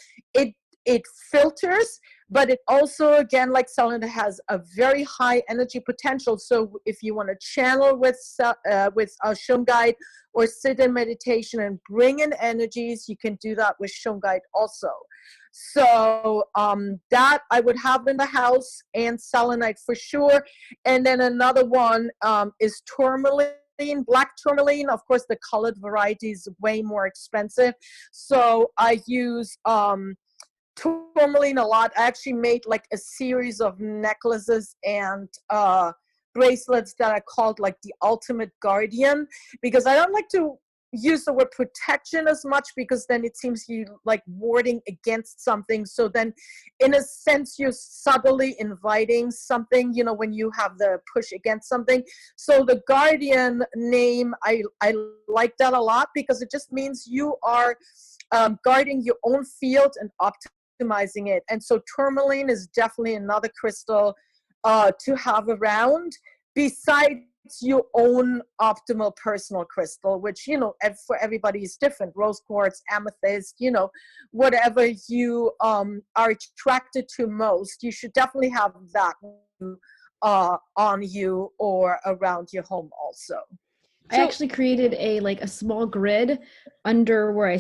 It filters, but it also, again, like selenite, has a very high energy potential. So if you want to channel with shungite, or sit in meditation and bring in energies, you can do that with shungite also. So that I would have in the house, and selenite for sure. And then another one is tourmaline. Black tourmaline, of course, the colored variety is way more expensive. So I use tourmaline a lot. I actually made like a series of necklaces and bracelets that I called like the ultimate guardian, because I don't like to use the word protection as much, because then it seems you like warding against something. So then in a sense you're subtly inviting something, you know, when you have the push against something. So the guardian name, I like that a lot, because it just means you are guarding your own field and optimizing it. And so tourmaline is definitely another crystal to have around, besides your own optimal personal crystal, which, you know, for everybody is different. Rose quartz, amethyst, you know, whatever you are attracted to most, you should definitely have that on you or around your home also. I actually created a small grid under where I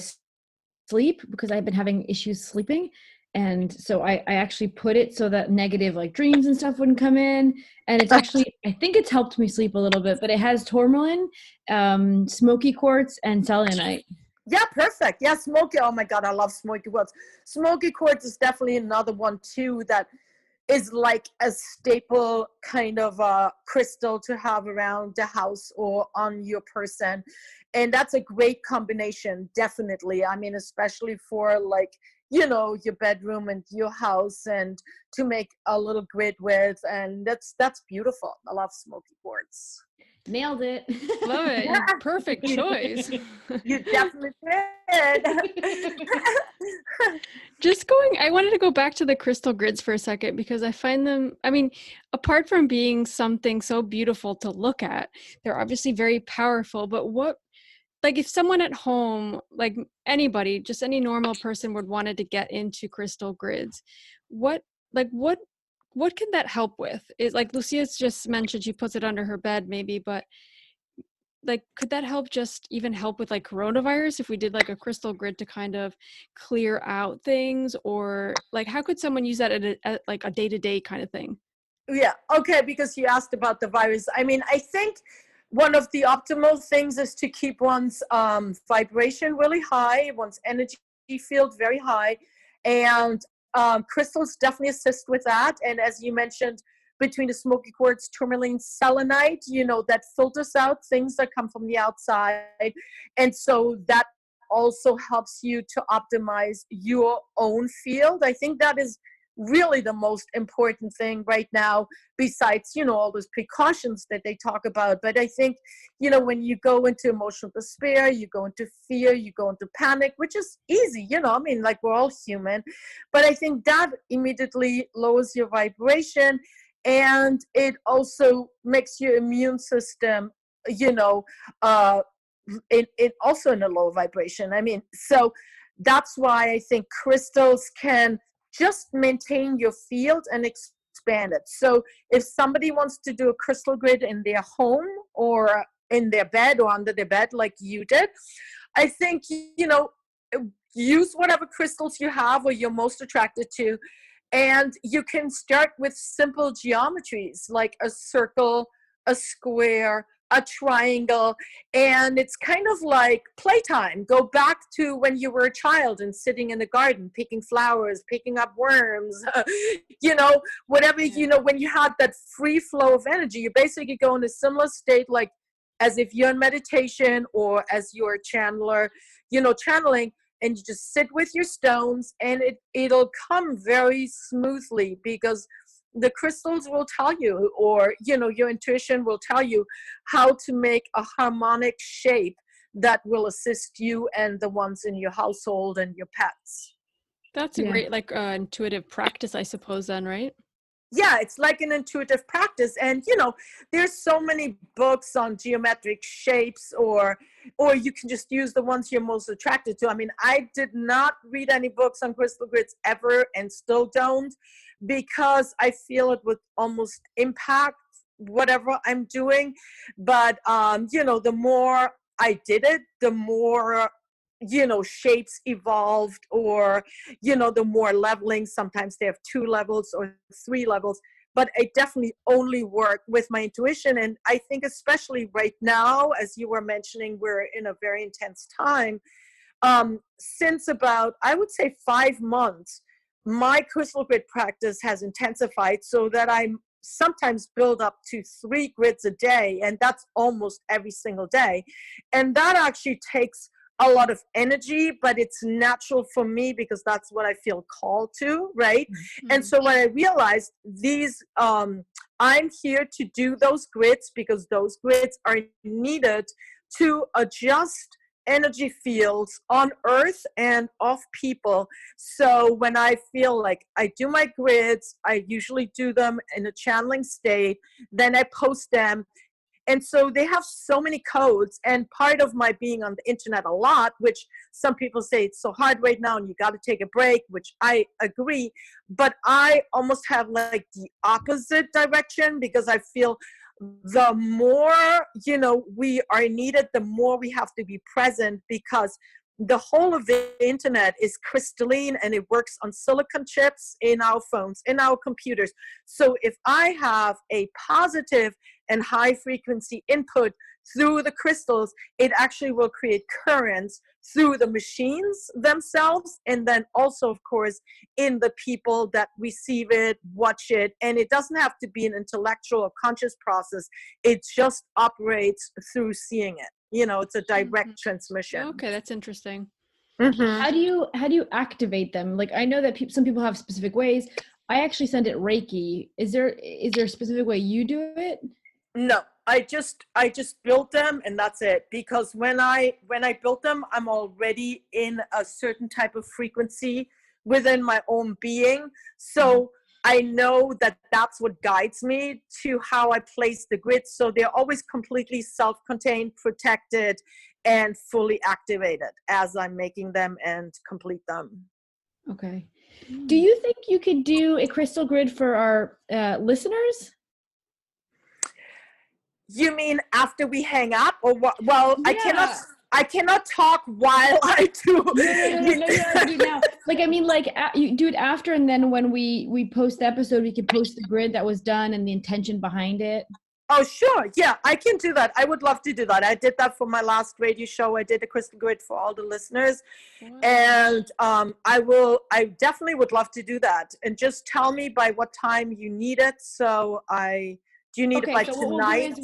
sleep, because I've been having issues sleeping. And so I actually put it so that negative like dreams and stuff wouldn't come in. And it's actually, I think it's helped me sleep a little bit, but it has tourmaline, smoky quartz, and selenite. Yeah, perfect. Yeah, smoky. Oh my God, I love smoky quartz. Smoky quartz is definitely another one too that is like a staple kind of crystal to have around the house or on your person. And that's a great combination, definitely. I mean, especially for like, you know, your bedroom and your house, and to make a little grid with, and that's beautiful. I love smoky quartz. Nailed it. Love it. Yeah. Perfect choice. You definitely did. I wanted to go back to the crystal grids for a second, because I find them, I mean, apart from being something so beautiful to look at, they're obviously very powerful. But like if someone at home, like anybody, just any normal person would wanted to get into crystal grids, what can that help with? Is like Lucia's just mentioned she puts it under her bed maybe, but like could that even help with like coronavirus if we did like a crystal grid to kind of clear out things? Or like how could someone use that at like a day-to-day kind of thing? Yeah, okay, because you asked about the virus. I mean, I think one of the optimal things is to keep one's vibration really high, one's energy field very high, and crystals definitely assist with that. And as you mentioned, between the smoky quartz, tourmaline, selenite, you know, that filters out things that come from the outside. And so that also helps you to optimize your own field. I think that is really the most important thing right now, besides, you know, all those precautions that they talk about. But I think, you know, when you go into emotional despair, you go into fear, you go into panic, which is easy, you know, I mean, like we're all human, but I think that immediately lowers your vibration, and it also makes your immune system, you know, it also in a low vibration. I mean, so that's why I think crystals can just maintain your field and expand it. So if somebody wants to do a crystal grid in their home or in their bed or under their bed like you did, I think, you know, use whatever crystals you have or you're most attracted to. And you can start with simple geometries like a circle, a square, a triangle, and it's kind of like playtime. Go back to when you were a child and sitting in the garden, picking flowers, picking up worms, you know, whatever, you know, when you had that free flow of energy, you basically go in a similar state, like as if you're in meditation or as you're a channeler, you know, channeling, and you just sit with your stones, and it'll come very smoothly, because the crystals will tell you, or, you know, your intuition will tell you how to make a harmonic shape that will assist you and the ones in your household and your pets. That's a great like intuitive practice, I suppose, then, right? yeah, it's like an intuitive practice. And there's so many books on geometric shapes, or you can just use the ones you're most attracted to. I mean, I did not read any books on crystal grids ever, and still don't, because I feel it would almost impact whatever I'm doing. But the more I did it, the more shapes evolved, or the more leveling. Sometimes they have 2 levels or 3 levels, but I definitely only work with my intuition. And I think especially right now, as you were mentioning, we're in a very intense time. Since about, I would say, 5 months, my crystal grid practice has intensified, so that I'm sometimes build up to 3 grids a day, and that's almost every single day. And that actually takes a lot of energy, but it's natural for me because that's what I feel called to, right? Mm-hmm. And so when I realized I'm here to do those grids because those grids are needed to adjust energy fields on earth and of people. So when I feel like I do my grids, I usually do them in a channeling state, then I post them. And so they have so many codes, and part of my being on the internet a lot, which some people say it's so hard right now and you got to take a break, which I agree, but I almost have like the opposite direction, because I feel the more, we are needed, the more we have to be present, because the whole of the internet is crystalline and it works on silicon chips in our phones, in our computers. So if I have a positive and high frequency input through the crystals, it actually will create currents through the machines themselves, and then also, of course, in the people that receive it, watch it. And it doesn't have to be an intellectual or conscious process. It just operates through seeing it. It's a direct transmission. Okay, that's interesting. Mm-hmm. How do you activate them? Like, I know that some people have specific ways. I actually send it Reiki. Is there a specific way you do it? No, I just built them, and that's it. Because when I built them, I'm already in a certain type of frequency within my own being. So I know that that's what guides me to how I place the grids. So they're always completely self-contained, protected, and fully activated as I'm making them and complete them. Okay. Do you think you could do a crystal grid for our listeners? You mean after we hang up, or what? Well, yeah. I cannot talk while I do. No, do it now. Like, I mean, like, you do it after, and then when we post the episode, we can post the grid that was done and the intention behind it. Oh, sure. Yeah, I can do that. I would love to do that. I did that for my last radio show. I did a crystal grid for all the listeners. Wow. And I definitely would love to do that. And just tell me by what time you need it. So do you need it by tonight?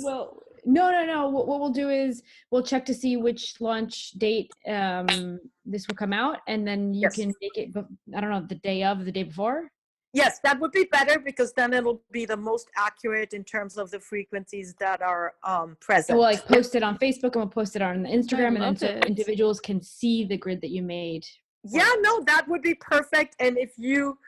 No. What we'll do is we'll check to see which launch date this will come out, and then you can make it, I don't know, the day before? Yes, that would be better, because then it'll be the most accurate in terms of the frequencies that are present. We'll post it on Facebook, and we'll post it on Instagram, and then so individuals can see the grid that you made. Yeah, no, that would be perfect. And if you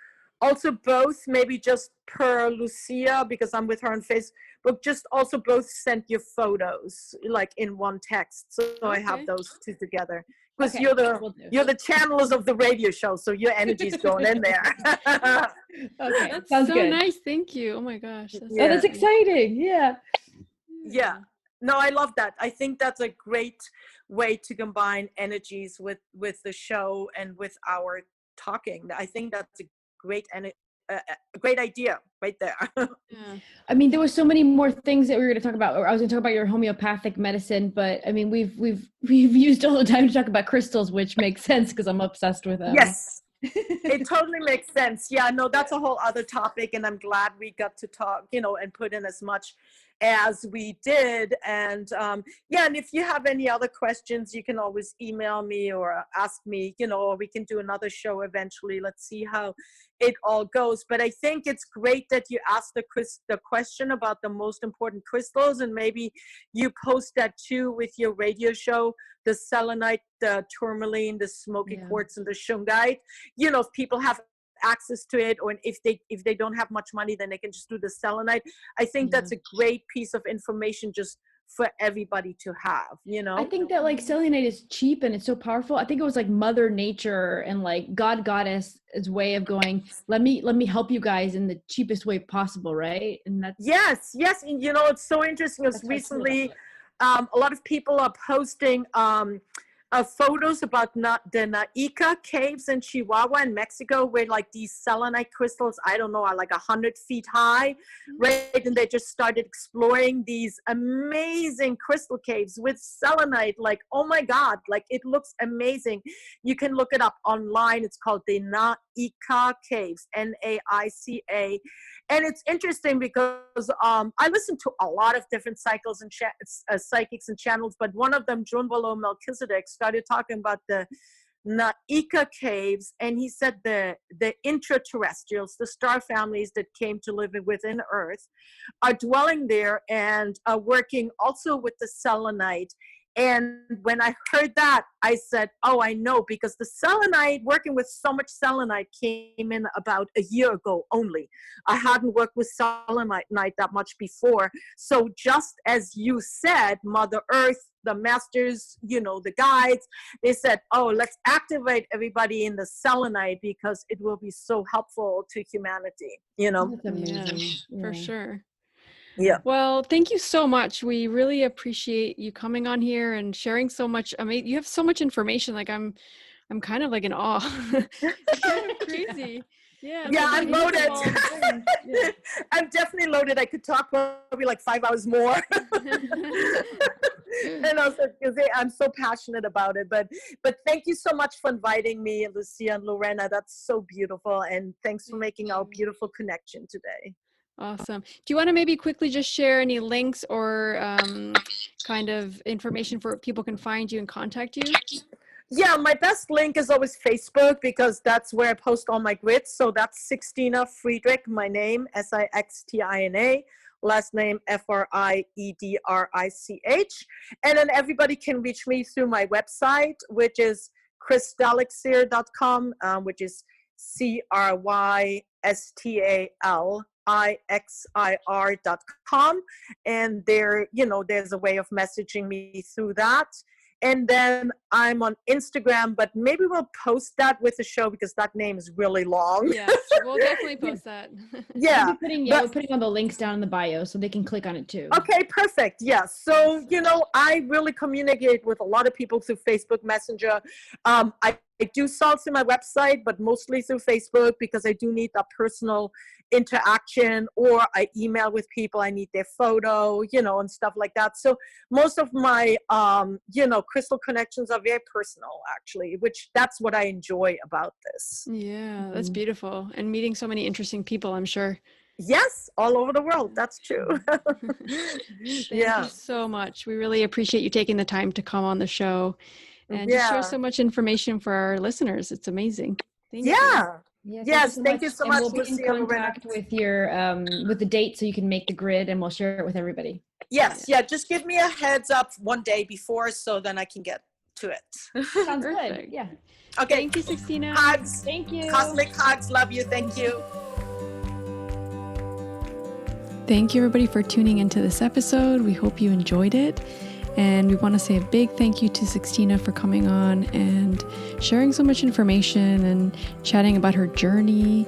also both, maybe just per Lucia, because I'm with her on Facebook, just also both send your photos like in one text, so I have those two together. Because you're the channelers of the radio show, so your energy's going in there. Okay, that's so good. Nice. Thank you. Oh my gosh. That's exciting. Yeah. Yeah. No, I love that. I think that's a great way to combine energies with the show and with our talking. I think that's a great idea right there. Yeah. I mean, there were so many more things that we were going to talk about. I was going to talk about your homeopathic medicine, but I mean, we've used all the time to talk about crystals, which makes sense because I'm obsessed with them. Yes, it totally makes sense. Yeah, no, that's a whole other topic, and I'm glad we got to talk, and put in as much as we did. And and if you have any other questions, you can always email me or ask me, or we can do another show eventually. Let's see how it all goes. But I think it's great that you asked the question about the most important crystals, and maybe you post that too with your radio show, the selenite, the tourmaline, the smoky quartz, and the shungite. If people have access to it, or if they don't have much money, then they can just do the selenite. I think that's a great piece of information just for everybody to have, I think that like selenite is cheap and it's so powerful. I think it was like Mother Nature and like God Goddess's way of going, let me help you guys in the cheapest way possible, right? And that's yes. And it's so interesting because recently a lot of people are posting photos about the Naica caves in Chihuahua in Mexico, where like these selenite crystals, I don't know, are like 100 feet high, right? And they just started exploring these amazing crystal caves with selenite. Like, oh my God, like it looks amazing. You can look it up online. It's called the Naica Caves, Naica. And it's interesting because I listen to a lot of different cycles and psychics and channels, but one of them, Junvalo Melchizedek, started talking about the Naica caves, and he said the intraterrestrials, the star families that came to live within Earth, are dwelling there and are working also with the selenite. And when I heard that, I said, oh, I know, because the selenite, working with so much selenite, came in about a year ago only. I hadn't worked with selenite that much before. So just as you said, Mother Earth, the masters, the guides, they said, oh, let's activate everybody in the selenite because it will be so helpful to humanity, That's amazing. For sure. Yeah. Well, thank you so much. We really appreciate you coming on here and sharing so much. I mean, you have so much information. Like I'm kind of like in awe. It's kind of crazy. Yeah. Yeah, I'm loaded. I'm definitely loaded. I could talk probably like 5 hours more. And also, I'm so passionate about it. But thank you so much for inviting me, Lucia and Lorena. That's so beautiful. And thanks for making our beautiful connection today. Awesome. Do you want to maybe quickly just share any links or kind of information for people can find you and contact you? Yeah, my best link is always Facebook because that's where I post all my grids. So that's Sixtina Friedrich, my name, Sixtina, last name Friedrich. And then everybody can reach me through my website, which is crystallixir.com, which is crystallixir.com, and there's a way of messaging me through that. And then I'm on Instagram, but maybe we'll post that with the show because that name is really long. Yes, we'll definitely post that. Yeah. We're putting all the links down in the bio so they can click on it too. Okay, perfect. Yeah. So, I really communicate with a lot of people through Facebook Messenger. I do sell through my website, but mostly through Facebook because I do need that personal interaction, or I email with people. I need their photo, and stuff like that. So most of my, crystal connections are very personal, actually, which that's what I enjoy about this. Yeah, that's beautiful. And meeting so many interesting people, I'm sure. Yes, all over the world. That's true. Thank you so much. We really appreciate you taking the time to come on the show and just share so much information for our listeners. It's amazing. Thank you. Yes, thank you so much. We'll be in contact with your with the date so you can make the grid, and we'll share it with everybody. Yes, just give me a heads up one day before so then I can get to it. Sounds good. Yeah. Okay. Thank you, Sixtina. Hugs. Thank you. Cosmic hugs. Love you. Thank you. Thank you, everybody, for tuning into this episode. We hope you enjoyed it. And we want to say a big thank you to Sixtina for coming on and sharing so much information and chatting about her journey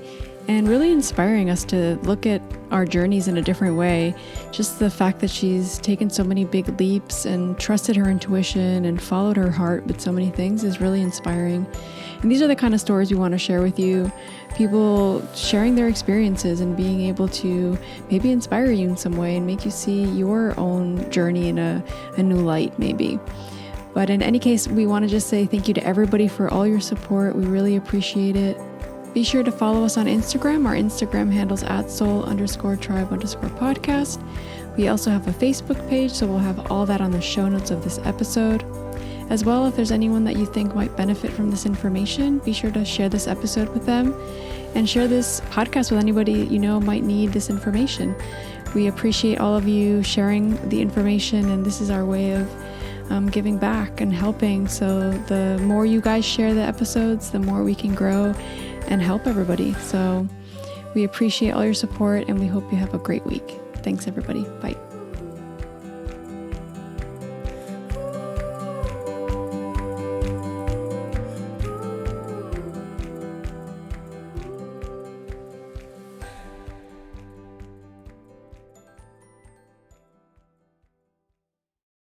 and really inspiring us to look at our journeys in a different way. Just the fact that she's taken so many big leaps and trusted her intuition and followed her heart with so many things is really inspiring. And these are the kind of stories we want to share with you. People sharing their experiences and being able to maybe inspire you in some way and make you see your own journey in a new light, maybe. But in any case, we want to just say thank you to everybody for all your support. We really appreciate it. Be sure to follow us on Instagram. Our Instagram handle's @soul_tribe_podcast. We also have a Facebook page, so we'll have all that on the show notes of this episode. As well, if there's anyone that you think might benefit from this information, be sure to share this episode with them and share this podcast with anybody you know might need this information. We appreciate all of you sharing the information, and this is our way of giving back and helping. So the more you guys share the episodes, the more we can grow and help everybody. So we appreciate all your support and we hope you have a great week. Thanks, everybody. Bye.